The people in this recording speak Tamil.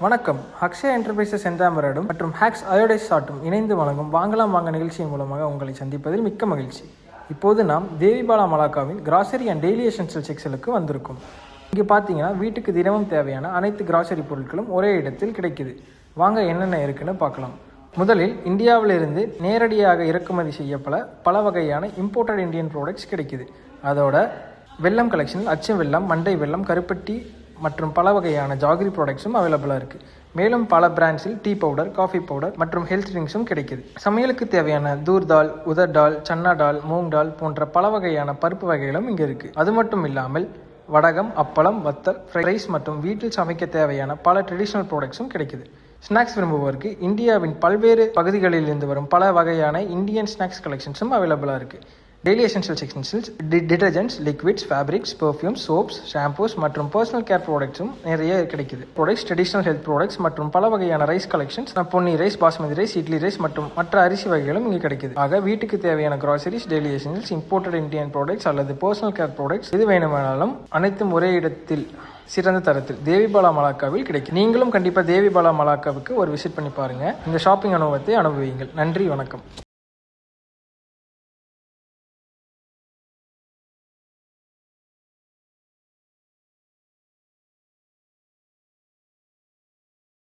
வணக்கம். அக்ஷயா என்டர்பிரைசஸ் செந்தாமராடும் மற்றும் ஹேக்ஸ் அயோடைஸ் சாட்டும் இணைந்து வழங்கும் வாங்கலாம் வாங்க நிகழ்ச்சியின் மூலமாக உங்களை சந்திப்பதில் மிக்க மகிழ்ச்சி. இப்போது நாம் தேவிபாலா மலாக்காவின் கிராசரி அண்ட் டெய்லி எசென்ஷியல் செக்ஷனுக்கு வந்திருக்கும். இங்கே பார்த்தீங்கன்னா வீட்டுக்கு தினமும் தேவையான அனைத்து கிராசரி பொருட்களும் ஒரே இடத்தில் கிடைக்குது. வாங்க என்னென்ன இருக்குன்னு பார்க்கலாம். முதலில் இந்தியாவிலிருந்து நேரடியாக இறக்குமதி செய்யப்பட பல வகையான இம்போர்ட்டட் இந்தியன் ப்ராடக்ட்ஸ் கிடைக்குது. அதோட வெல்லம் கலெக்ஷனில் அச்சு வெல்லம், மண்டை வெல்லம், கருப்பட்டி மற்றும் பல வகையான ஜாகரி ப்ராடக்ட்ஸும் அவைலபிளாக இருக்குது. மேலும் பல பிராண்ட்ஸில் டீ பவுடர், காஃபி பவுடர் மற்றும் ஹெல்த் ட்ரிங்க்ஸும் கிடைக்குது. சமையலுக்கு தேவையான தூர் தால், உதர் டால், சன்னா டால், மூங் டால் போன்ற பல வகையான பருப்பு வகைகளும் இங்கே இருக்குது. அது மட்டும் இல்லாமல் வடகம், அப்பளம், வத்தல், ஃப்ரைட் ரைஸ் மற்றும் வீட்டில் சமைக்க தேவையான பல ட்ரெடிஷ்னல் ப்ராடக்ட்ஸும் கிடைக்குது. ஸ்நாக்ஸ் விரும்புவோருக்கு இந்தியாவின் பல்வேறு பகுதிகளில் இருந்து வரும் பல வகையான இந்தியன் ஸ்நாக்ஸ் கலெக்ஷன்ஸும் அவைலபிளாக இருக்குது. டெய்லி எசென்ஷியல் செக்ஷன்ஸில் detergents, liquids, fabrics, perfumes, soaps, shampoos மற்றும் பர்சனல் கேர் ப்ராடக்ட்ஸும் நிறைய கிடைக்குது. ப்ராடக்ட்ஸ், ட்ரெடிஷ்னல் ஹெல்த் ப்ராடக்ட்ஸ் மற்றும் பல வகையான rice collections, Ponni rice, basmati rice, idli rice மற்றும் மற்ற அரிசி வகைகளும் இங்கே கிடைக்குது. ஆக வீட்டுக்கு தேவையான groceries, daily essentials, imported Indian products அல்லது பர்சனல் கேர் ப்ராடக்ட்ஸ் எது வேணுமானாலும் அனைத்தும் ஒரே இடத்தில் சிறந்த தரத்தில் தேவிபாலா மலாக்காவில் கிடைக்கும். நீங்களும் கண்டிப்பாக தேவிபாலா மலாக்காவுக்கு ஒரு விசிட் பண்ணி பாருங்கள். இந்த ஷாப்பிங் அனுபவத்தை அனுபவியுங்கள். நன்றி, வணக்கம்.